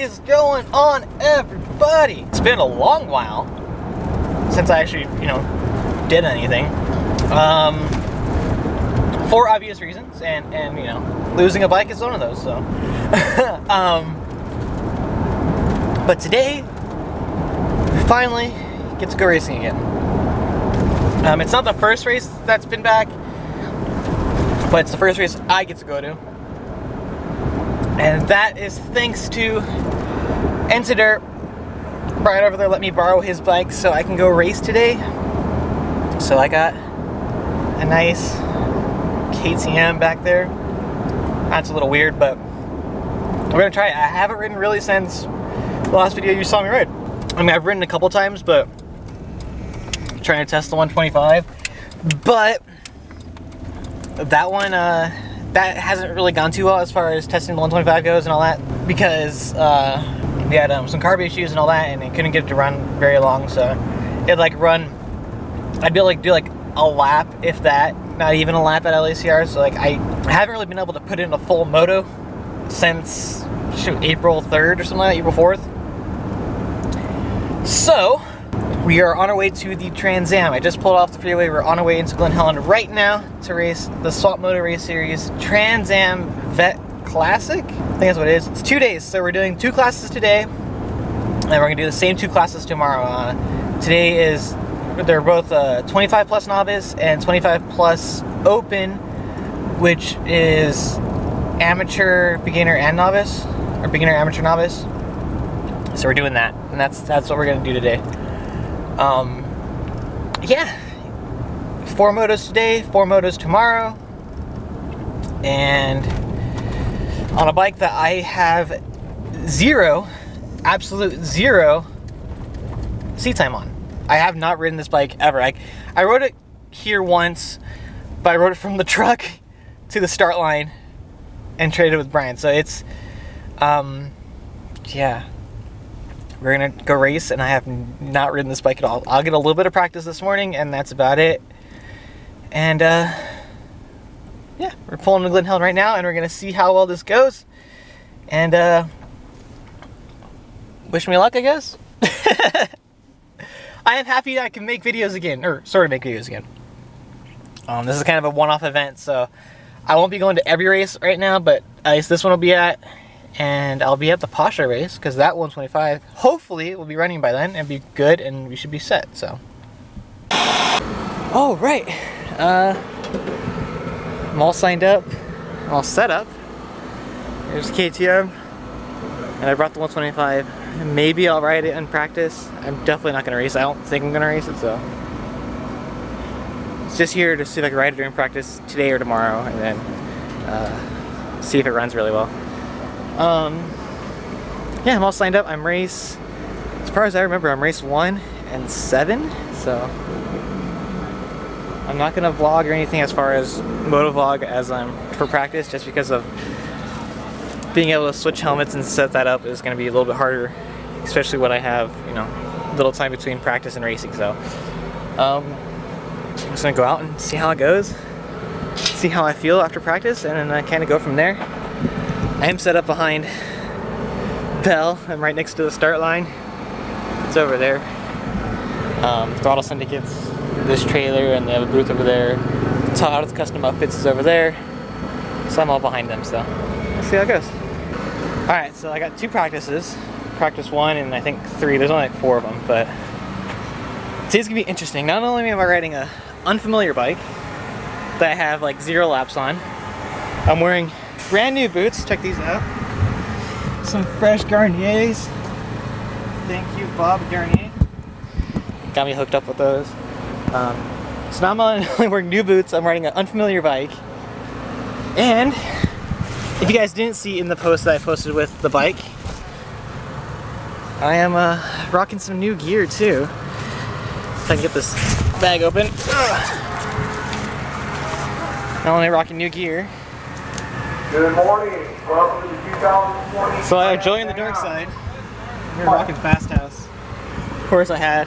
is going on, everybody? It's been a long while since I actually, did anything. For obvious reasons, and losing a bike is one of those, so. But today, we finally get to go racing again. It's not the first race that's been back, but it's the first race I get to go to. And that is thanks to N2Dirt. Brian over there let me borrow his bike so I can go race today. So I got a nice KTM back there. That's a little weird, but we're gonna try it. I haven't ridden really since the last video you saw me ride. I mean, I've ridden a couple times, but trying to test the 125. But that one, that hasn't really gone too well as far as testing the 125 goes and all that, because we had some carb issues and all that, and it couldn't get it to run very long. So it'd like run, I'd be able to do like a lap, if that, not even a lap at LACR. So like I haven't really been able to put in a full moto since April 3rd or something like that, April 4th. So we are on our way to the TransAm. I just pulled off the freeway. We're on our way into Glen Helen right now to race the Swap Moto Race Series TransAm Vet Classic. I think that's what it is. It's 2 days, so we're doing 2 classes today, and we're gonna do the same 2 classes tomorrow. Today is, they're both 25 plus novice and 25 plus open, which is amateur, beginner, and novice, or beginner, amateur, novice. So we're doing that, and that's what we're gonna do today. Yeah, 4 motos today, 4 motos tomorrow, and on a bike that I have absolute zero seat time on. I have not ridden this bike ever. I rode it here once, but I rode it from the truck to the start line and traded it with Brian. So it's, yeah. We're gonna go race, and I have not ridden this bike at all. I'll get a little bit of practice this morning, and that's about it. And yeah, we're pulling to Glen Helen right now, and we're gonna see how well this goes. And wish me luck, I guess. I am happy that I can make videos again, or sort of make videos again. This is kind of a one-off event, so I won't be going to every race right now, but at least this one will be at. And I'll be at the Pasha race, because that 125, hopefully, will be running by then and be good, and we should be set, so. Oh, right. I'm all signed up. I'm all set up. There's KTM. And I brought the 125. Maybe I'll ride it in practice. I'm definitely not going to race it. I don't think I'm going to race it, so. It's just here to see if I can ride it during practice today or tomorrow, and then see if it runs really well. Yeah, I'm all signed up. I'm race, as far as I remember, I'm race 1 and 7, so I'm not gonna vlog or anything as far as moto vlog as for practice, just because of being able to switch helmets and set that up is gonna be a little bit harder, especially when I have, little time between practice and racing. So I'm just gonna go out and see how it goes, see how I feel after practice, and then I kind of go from there. I am set up behind Bell. I'm right next to the start line. It's over there. Throttle Syndicate's this trailer, and they have a booth over there. Todd's Custom Upfits is over there. So I'm all behind them, so let's see how it goes. Alright, so I got 2 practices. Practice 1 and I think 3. There's only like 4 of them, but today's gonna be interesting. Not only am I riding an unfamiliar bike that I have like 0 laps on, I'm wearing brand new boots. Check these out. Some fresh Garniers. Thank you, Bob Garnier. Got me hooked up with those. So now I'm only wearing new boots. I'm riding an unfamiliar bike. And if you guys didn't see in the post that I posted with the bike, I am rocking some new gear too. If I can get this bag open. Not only rocking new gear. Good morning. Welcome to the 2020. So I have Joey on the dark side. We're rocking Fast House. Of course I had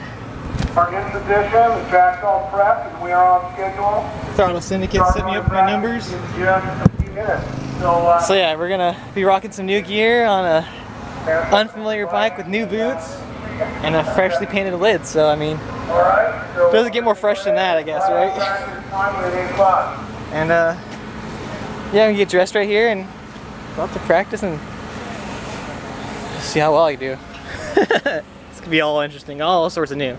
Our next edition, the track's all prepped and we are on schedule. Throttle Syndicate set me up with my numbers. In just a few minutes. So yeah, we're gonna be rocking some new gear on a unfamiliar bike with new boots and a freshly painted lid. So I mean, All right. So doesn't get more fresh than that, I guess, right? time at 8 o'clock. And yeah, we get dressed right here and go out to practice and see how well I do. It's gonna be all interesting, all sorts of new.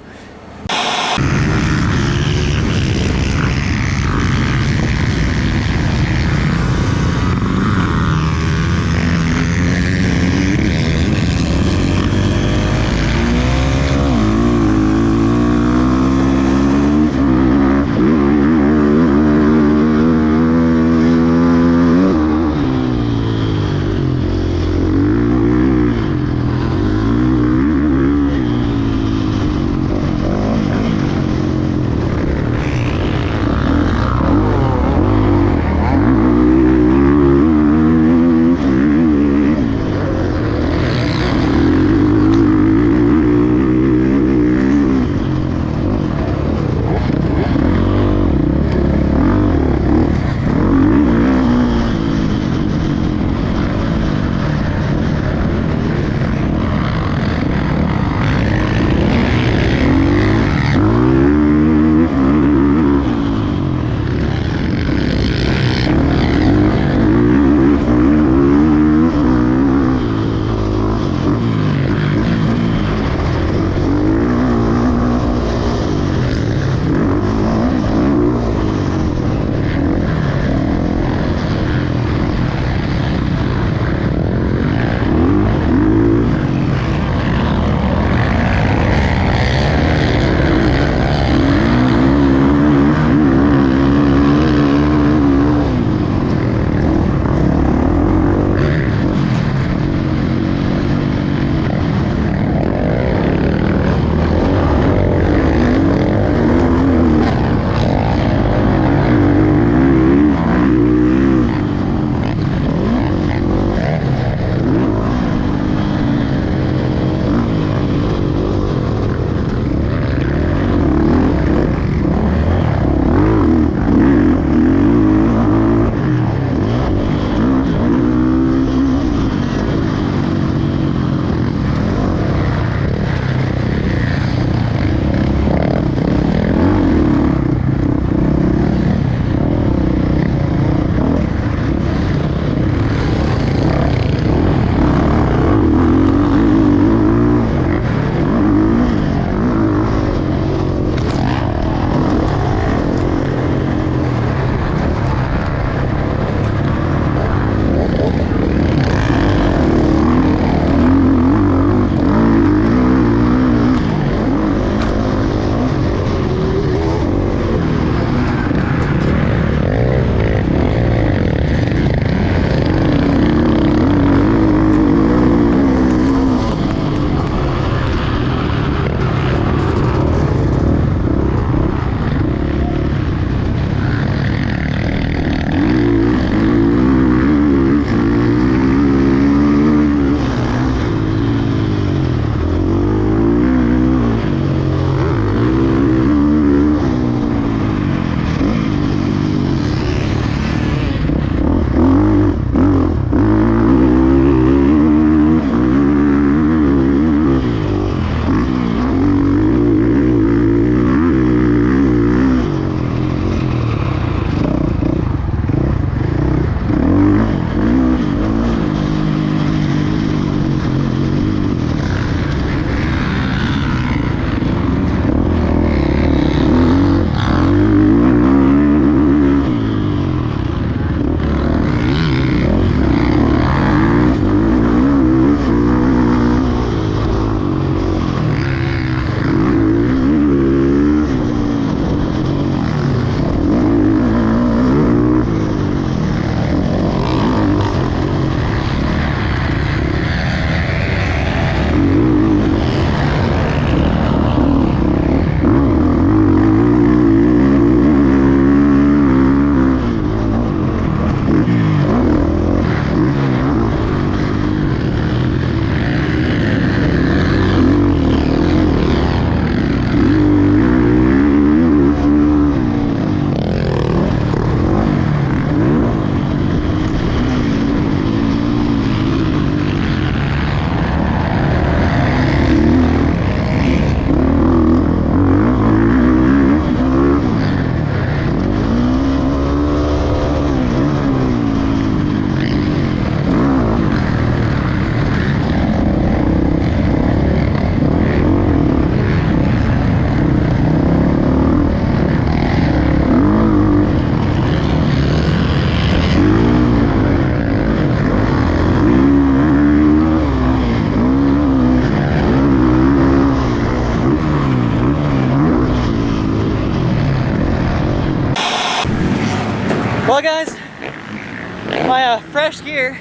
My fresh gear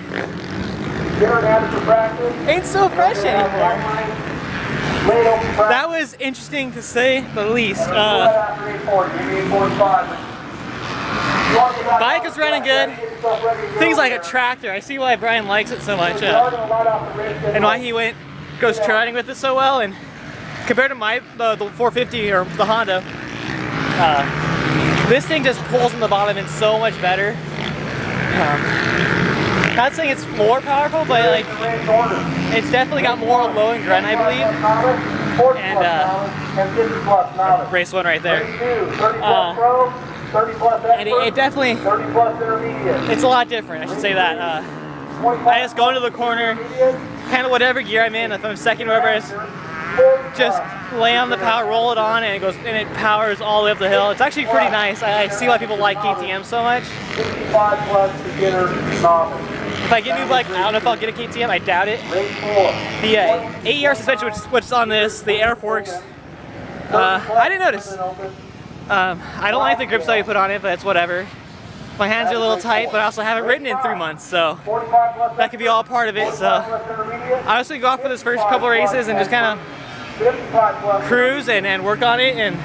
ain't so fresh anymore. That was interesting to say the least. Bike is running good. Things like a tractor. I see why Brian likes it so much, and why he goes riding with it so well. And compared to the 450 or the Honda, this thing just pulls from the bottom and so much better. Not saying it's more powerful, but like it's definitely got more low and grunt, I believe. And race one right there. And it definitely, it's a lot different, I should say that. I just go into the corner, kind of whatever gear I'm in, if I'm second, whatever it is, just lay on the power, roll it on, and it goes, and it powers all the way up the hill. It's actually pretty nice. I see why people like KTM so much. If I get a new bike, I don't know if I'll get a KTM, I doubt it. The AER suspension, which is on this, the air forks, I didn't notice. I don't like the grip that you put on it, but it's whatever. My hands are a little tight, but I also haven't ridden in 3 months, so that could be all part of it. So I was gonna go off for this first couple races and just kind of cruise and work on it and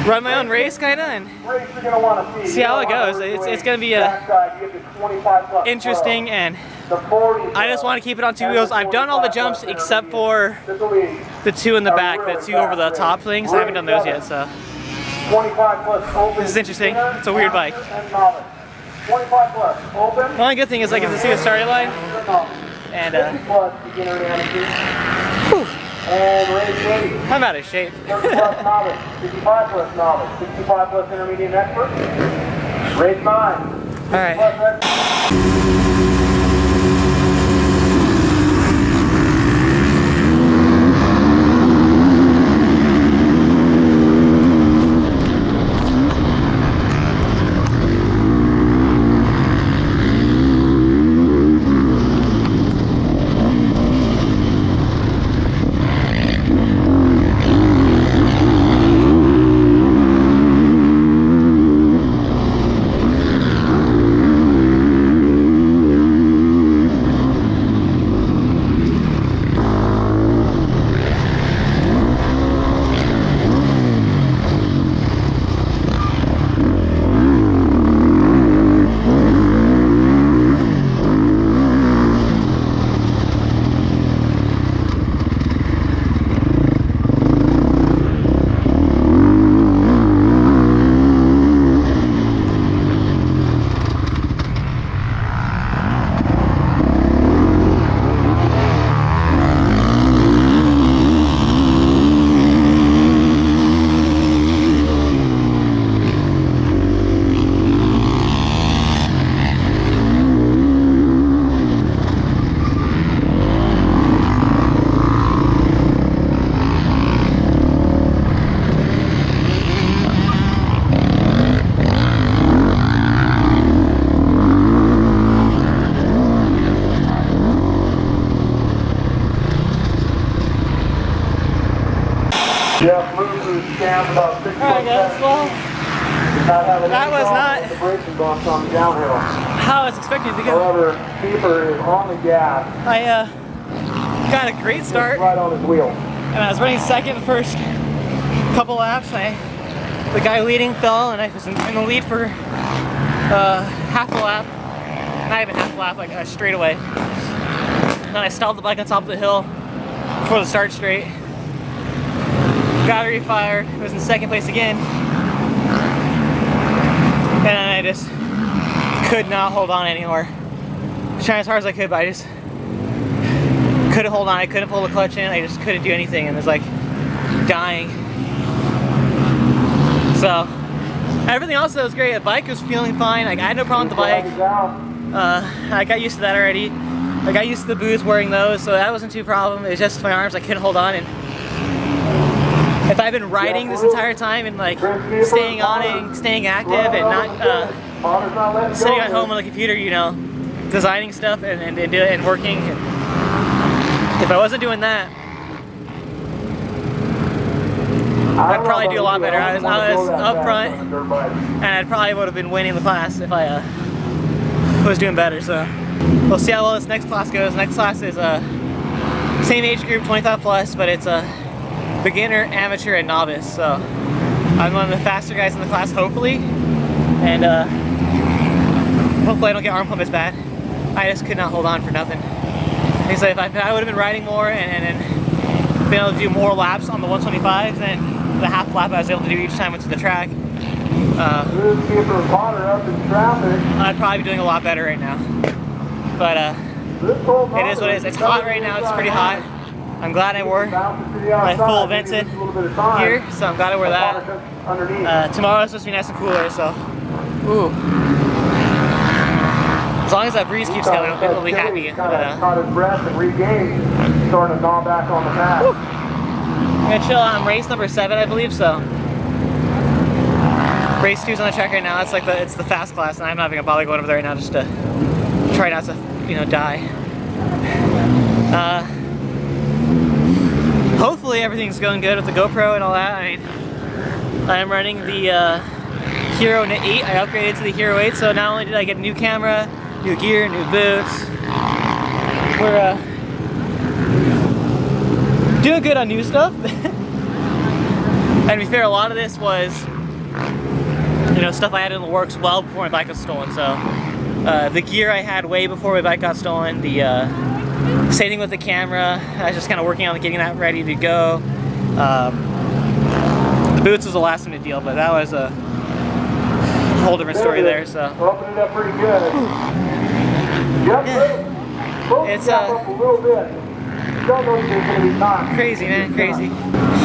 run my own race, kind of, and see how it goes. It's gonna be interesting, and I just want to keep it on 2 wheels. I've done all the jumps except for the 2 in the back, the 2 over the top things. I haven't done those yet, so this is interesting. It's a weird bike. The only good thing is I get to see the starting line, and I'm out of shape. 35 novice, 65 plus novice, 65 plus intermediate expert. Race 9. All right. Alright guys, well, that was not how I was expecting it to go. However, keeper is on the gas. I got a great start, right on his wheel. And I was running second the first couple laps. The guy leading fell, and I was in the lead for half a lap. Not even half a lap, like a straightaway. Then I stalled the bike on top of the hill before the start straight. Battery fired, was in second place again. And I just could not hold on anymore. I was trying as hard as I could, but I just couldn't hold on. I couldn't pull the clutch in. I just couldn't do anything, and it was like dying. So everything else was great. The bike was feeling fine. Like I had no problem with the bike. I got used to that already. I got used to the boots, wearing those, so that wasn't too problem. It was just my arms. I couldn't hold on, and if I've been riding this entire time and like staying on it, staying active, and not sitting at home on the computer, you know, designing stuff and working. If I wasn't doing that, I'd probably do a lot better. I was up front, and I probably would have been winning the class if I was doing better. So we'll see how well this next class goes. Next class is same age group, 25 plus, but it's a beginner, amateur, and novice. So I'm one of the faster guys in the class, hopefully, and hopefully I don't get arm pump as bad. I just could not hold on for nothing. Like I said, if I would have been riding more and been able to do more laps on the 125s than the half lap I was able to do each time I went to the track, I'd probably be doing a lot better right now. But it is what it is. It's hot right now. It's pretty hot. I'm glad I wore my full vented gear, so I'm glad I wore that. Tomorrow it's supposed to be nice and cooler, so ooh. As long as that breeze keeps going, I'll be happy. Caught his breath and regained, starting to gnaw back on the path. I'm gonna chill on race number 7, I believe. So race 2's on the track right now. It's like it's the fast class, and I'm not even gonna bother going over there right now just to try not to, you know, die. Hopefully everything's going good with the GoPro and all that. I mean, I'm running the Hero 8. I upgraded to the Hero 8, so not only did I get a new camera, new gear, new boots, we're doing good on new stuff. And to be fair, a lot of this was, you know, stuff I had in the works well before my bike was stolen. So the gear I had way before my bike got stolen, the same thing with the camera. I was just kind of working on getting that ready to go. The boots was the last minute deal, but that was a whole different story there. So opened it up pretty good. Yep. Yeah. It's up a little bit. Don't know if there's gonna be time. Crazy, man, crazy.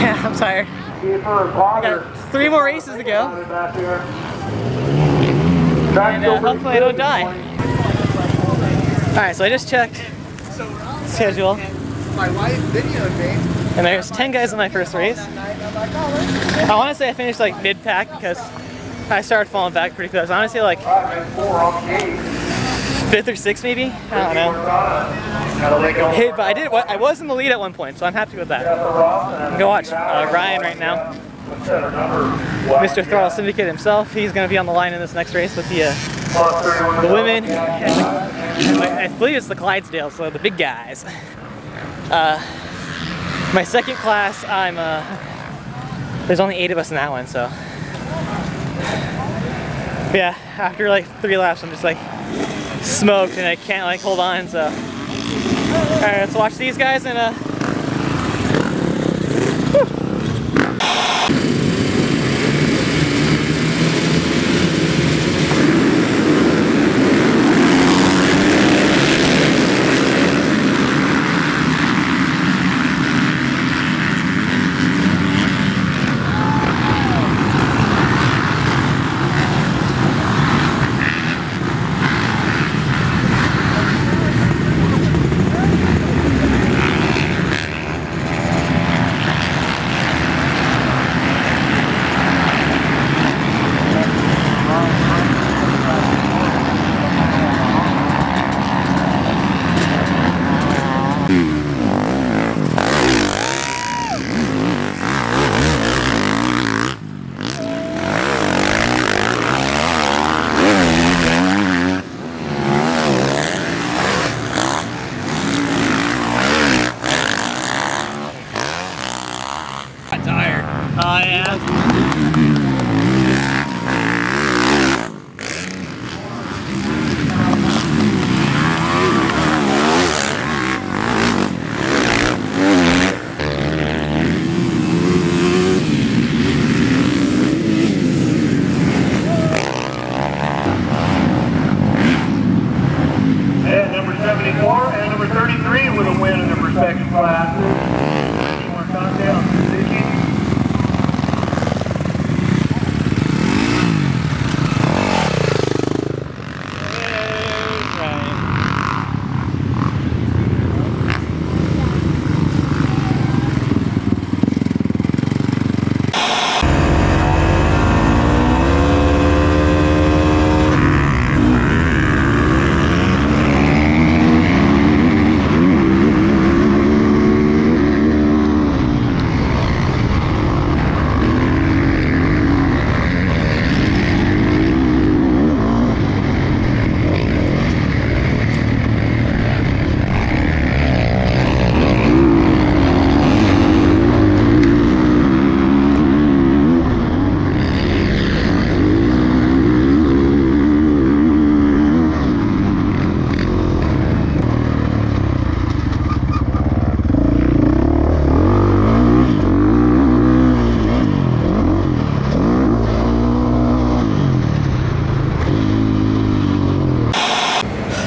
Yeah, I'm tired. I got 3 more races to go. And hopefully I don't die. Alright, so I just checked schedule. My wife videoed me. And there's 10 guys in my first race. I want to say I finished like mid-pack because I started falling back pretty close. I want to say like 5th or 6th maybe. I don't know. Hey, but I was in the lead at one point, so I'm happy with that. Go watch Ryan right now. Mr. Throttle Syndicate himself. He's going to be on the line in this next race with the women. And I believe it's the Clydesdale, so the big guys. My second class, there's only 8 of us in that one, so. But yeah, after like 3 laps, I'm just like smoked and I can't like hold on, so. Alright, let's watch these guys and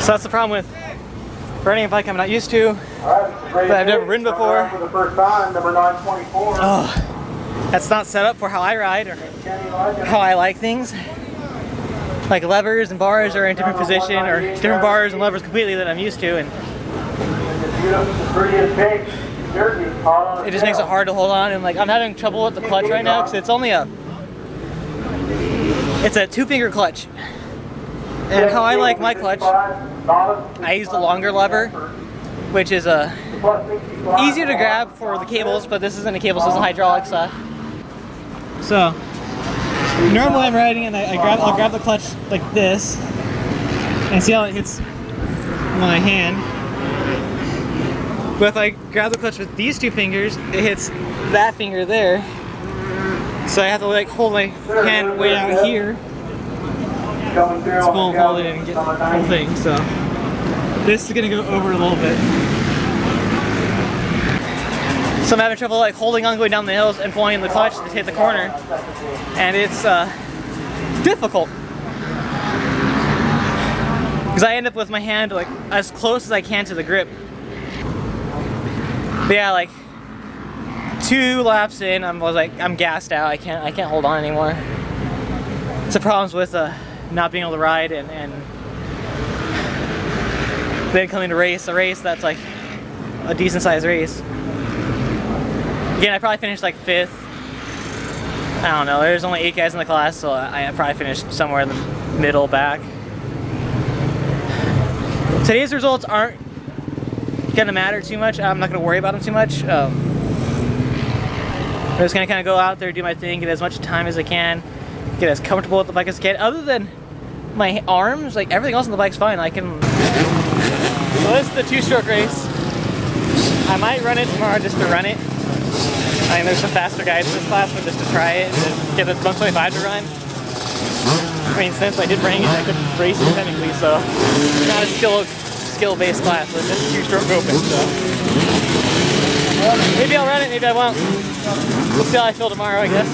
So that's the problem with riding a bike I'm not used to, that I've never ridden before. For the first time, number 924. Oh, that's not set up for how I ride or how I like things. Like levers and bars are in a different position, or different bars and levers completely that I'm used to, and it just makes it hard to hold on. And like I'm having trouble with the clutch right now because it's only a 2-finger clutch. And how I like my clutch, I use the longer lever, which is easier to grab for the cables, but this isn't a cable, so it's a hydraulic stuff. So normally I'm riding and I'll grab the clutch like this, and see how it hits my hand. But if I grab the clutch with these 2 fingers, it hits that finger there. So I have to like hold my hand way out here. It's full folded and get the whole thing. So this is gonna go over a little bit. So I'm having trouble like holding on going down the hills and pulling in the clutch to hit the corner, and it's difficult because I end up with my hand like as close as I can to the grip. But yeah, like 2 laps in, I'm gassed out. I can't hold on anymore. It's the problems with not being able to ride and then coming to race a race that's like a decent sized race. Again, I probably finished like 5th. I don't know, there's only 8 guys in the class, so I probably finished somewhere in the middle back. Today's results aren't gonna matter too much. I'm not gonna worry about them too much. I'm just gonna kind of go out there, do my thing, get as much time as I can, get as comfortable with the bike as I can. Other than my arms, like everything else on the bike's fine. I can. So this is the 2-stroke race. I might run it tomorrow just to run it. I mean, there's some faster guys in this class, but just to try it and get the 125 to run. I mean, since I did bring it, I could race it technically, so it's not a skill-based class, but it's just a 2-stroke open, so. Maybe I'll run it, maybe I won't. We'll see how I feel tomorrow, I guess.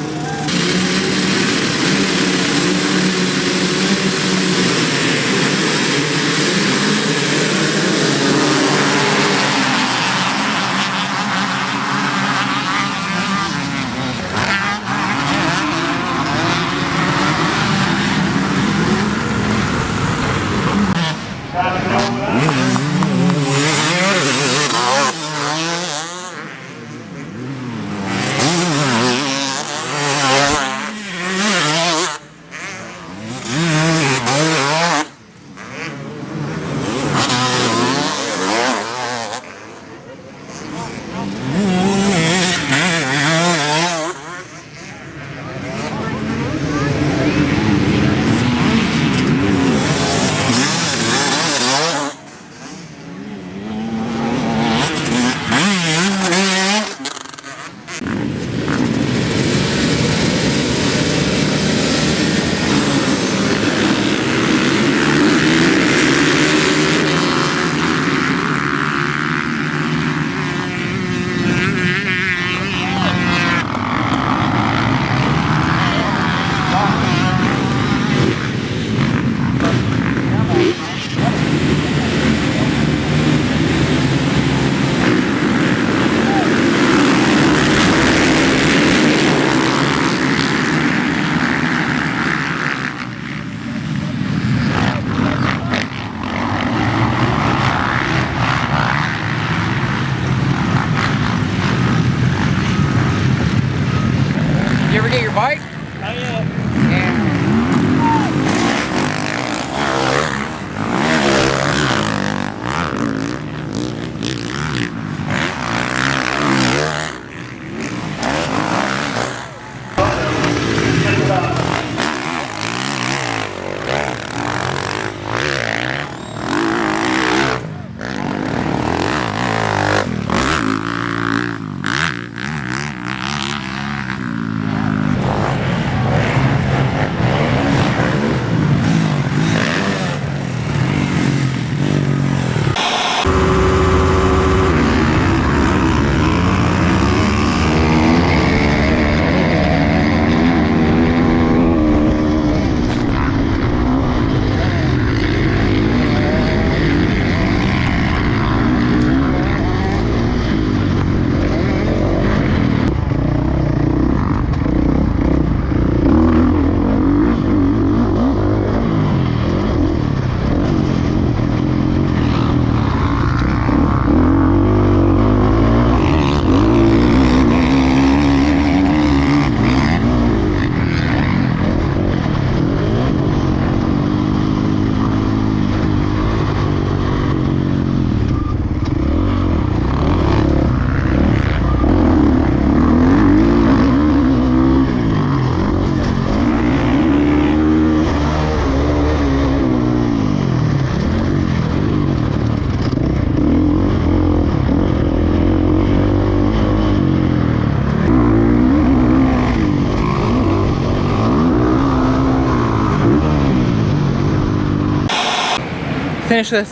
Finished with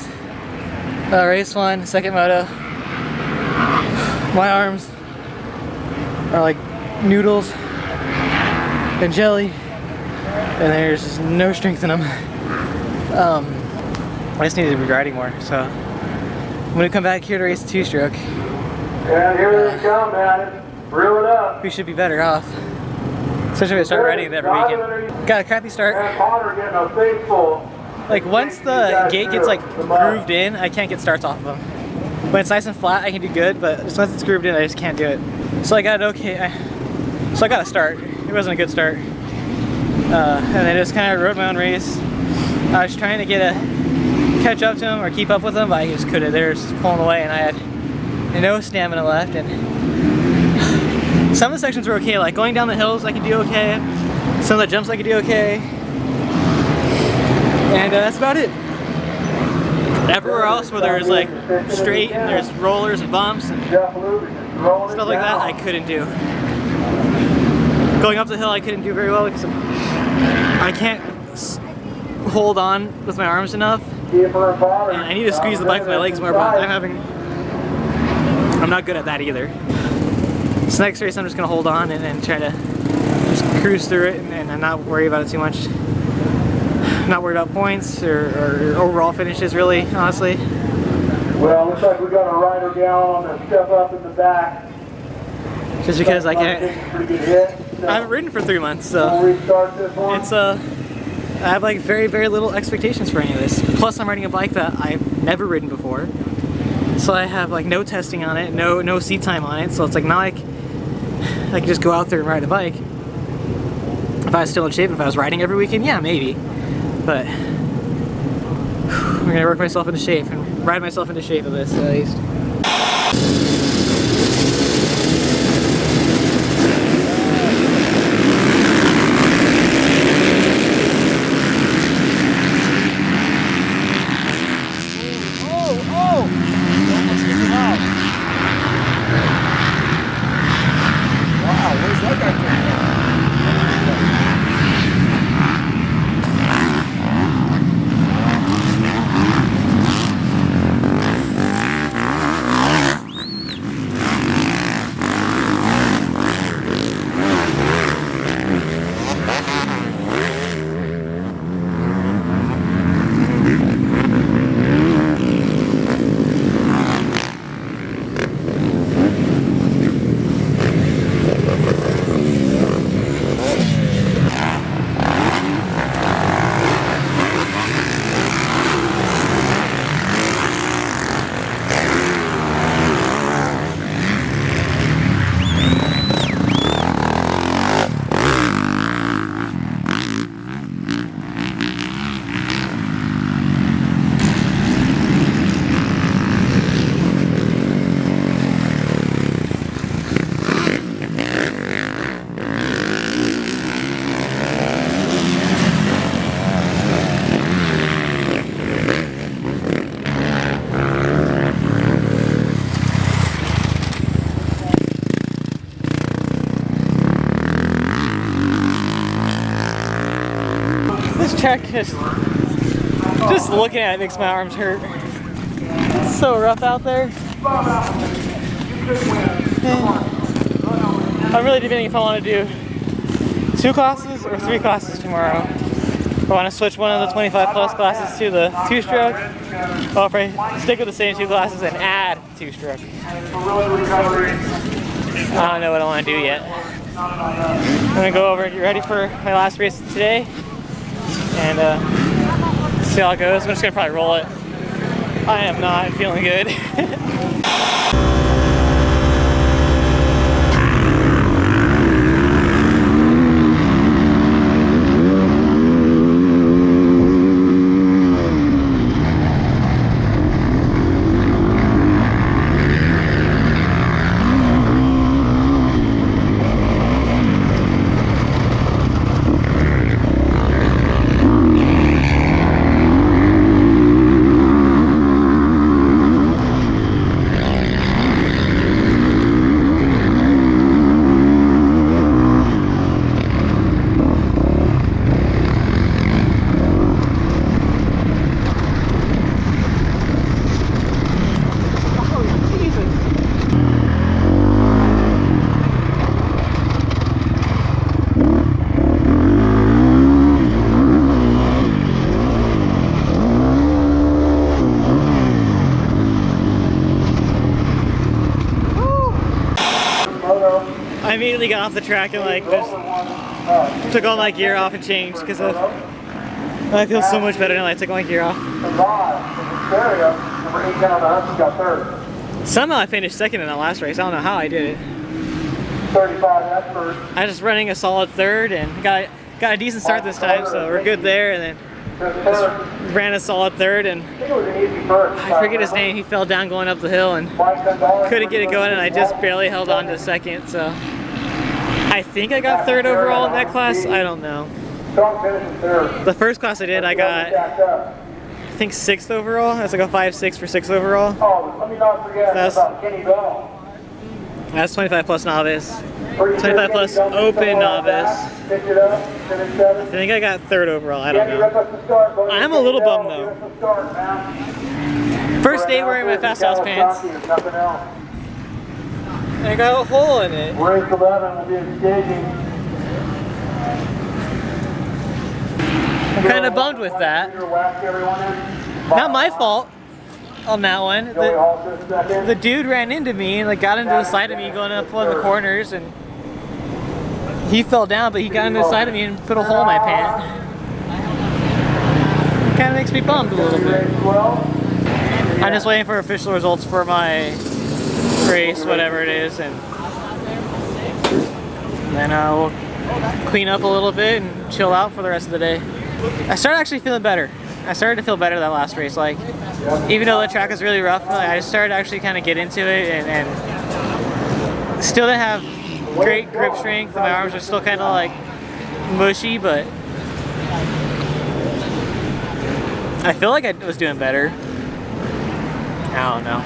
race 1, second moto. My arms are like noodles and jelly, and there's just no strength in them. I just need to be riding more, so I'm gonna come back here to race 2-stroke. And here they come, man. Reel it up. We should be better off, especially if I start riding it every weekend. Got a crappy start. And Potter getting a faithful. Like once the gate gets like grooved in, I can't get starts off of them. When it's nice and flat, I can do good, but just once it's grooved in, I just can't do it. So I got it okay. So I got a start. It wasn't a good start. And I just kind of rode my own race. I was trying to catch up to them or keep up with them, but I just couldn't. They were just pulling away, and I had no stamina left. And some of the sections were okay. Like going down the hills, I could do okay. Some of the jumps I could do okay. And that's about it. Everywhere else where there's like straight and there's rollers and bumps and stuff like that, I couldn't do. Going up the hill, I couldn't do very well because I can't hold on with my arms enough, and I need to squeeze the bike with my legs more, but I'm not good at that either. This next race I'm just gonna hold on and try to just cruise through it and not worry about it too much. Not worried about points or overall finishes, really, honestly. Well, looks like we got a rider down on the step up in the back. Just because I can't. I haven't ridden for 3 months, so it's I have like very, very little expectations for any of this. Plus, I'm riding a bike that I've never ridden before, so I have like no testing on it, no seat time on it. So it's like not like I can just go out there and ride a bike. If I was still in shape, if I was riding every weekend, yeah, maybe. But I'm gonna work myself into shape and ride myself into shape of this at least. Track just looking at it makes my arms hurt. It's so rough out there. I'm really debating if I want to do 2 classes or 3 classes tomorrow. I want to switch one of the 25 plus classes to the 2-stroke. I'll probably stick with the same 2 classes and add 2-stroke. I don't know what I want to do yet. I'm gonna go over and get ready for my last race today. And see how it goes. I'm just gonna probably roll it. I am not feeling good. immediately got off the track and like just took all my gear off and changed because I feel so much better now that I took my gear off. Somehow I finished second in that last race. I don't know how I did it. 35, that's first. I was just running a solid third and got a decent start this time, so we're good there. And then just ran a solid third, and I forget his name. He fell down going up the hill and couldn't get it going, and I just barely held on to second. So I think I got third overall in that class. I don't know. The first class I did, I got I think 6th overall. That's like a 5.6 for 6th overall. Oh, let me not forget about Kenny Bell. That's 25 plus novice. 25 plus open novice. I think I got 3rd overall. I don't know. I'm a little bummed though. First day wearing my fast house pants. I got a hole in it. Race 11 will be engaging. I'm kind of bummed with that. Not my fault on that one. The dude ran into me and like got into the side of me going up one of the corners, and he fell down, but he got into the side of me and put a hole in my pant. It kind of makes me bummed a little bit. I'm just waiting for official results for my race, whatever it is, and then I'll clean up a little bit and chill out for the rest of the day. I started actually feeling better. I started to feel better that last race. Like, even though the track was really rough, like, I started to actually kind of get into it, and still didn't have great grip strength. My arms are still kind of like mushy, but I feel like I was doing better. I don't know.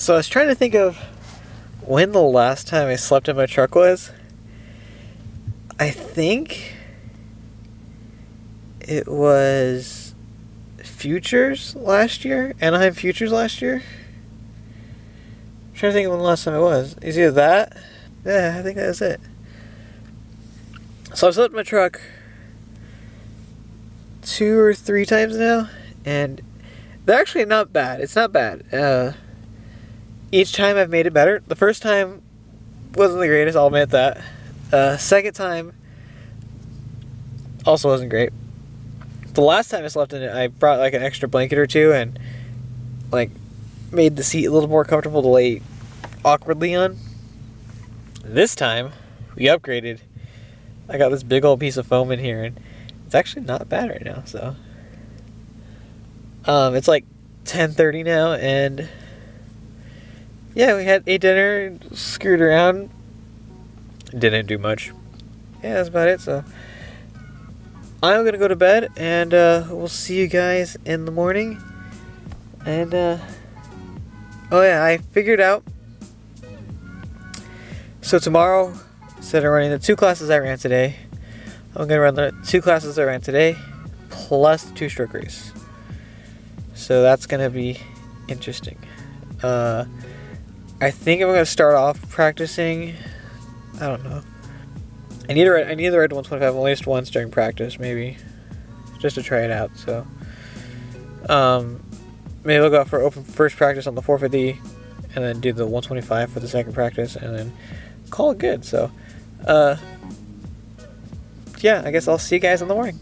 So I was trying to think of when the last time I slept in my truck was. I think it was Futures last year, Anaheim Futures last year. I'm trying to think of when the last time it was. Is either that? Yeah, I think that was it. So I've slept in my truck 2 or 3 times now, and they're actually not bad. It's not bad. Each time I've made it better. The first time wasn't the greatest, I'll admit that. Second time also wasn't great. The last time I slept in it, I brought like an extra blanket or two and like made the seat a little more comfortable to lay awkwardly on. This time we upgraded. I got this big old piece of foam in here, and it's actually not bad right now. So it's like 10:30 now, and yeah, we ate dinner, screwed around, didn't do much. Yeah, that's about it. So I'm gonna go to bed, and we'll see you guys in the morning. And oh yeah, I figured out. So tomorrow, instead of running the 2 classes I ran today, I'm gonna run the 2 classes I ran today, plus the 2-stroke race. So that's gonna be interesting. I think I'm gonna start off practicing. I don't know. I need to ride the 125 at least once during practice, maybe, just to try it out. So maybe I'll go out for open first practice on the 450, and then do the 125 for the second practice, and then call it good. So yeah, I guess I'll see you guys in the morning.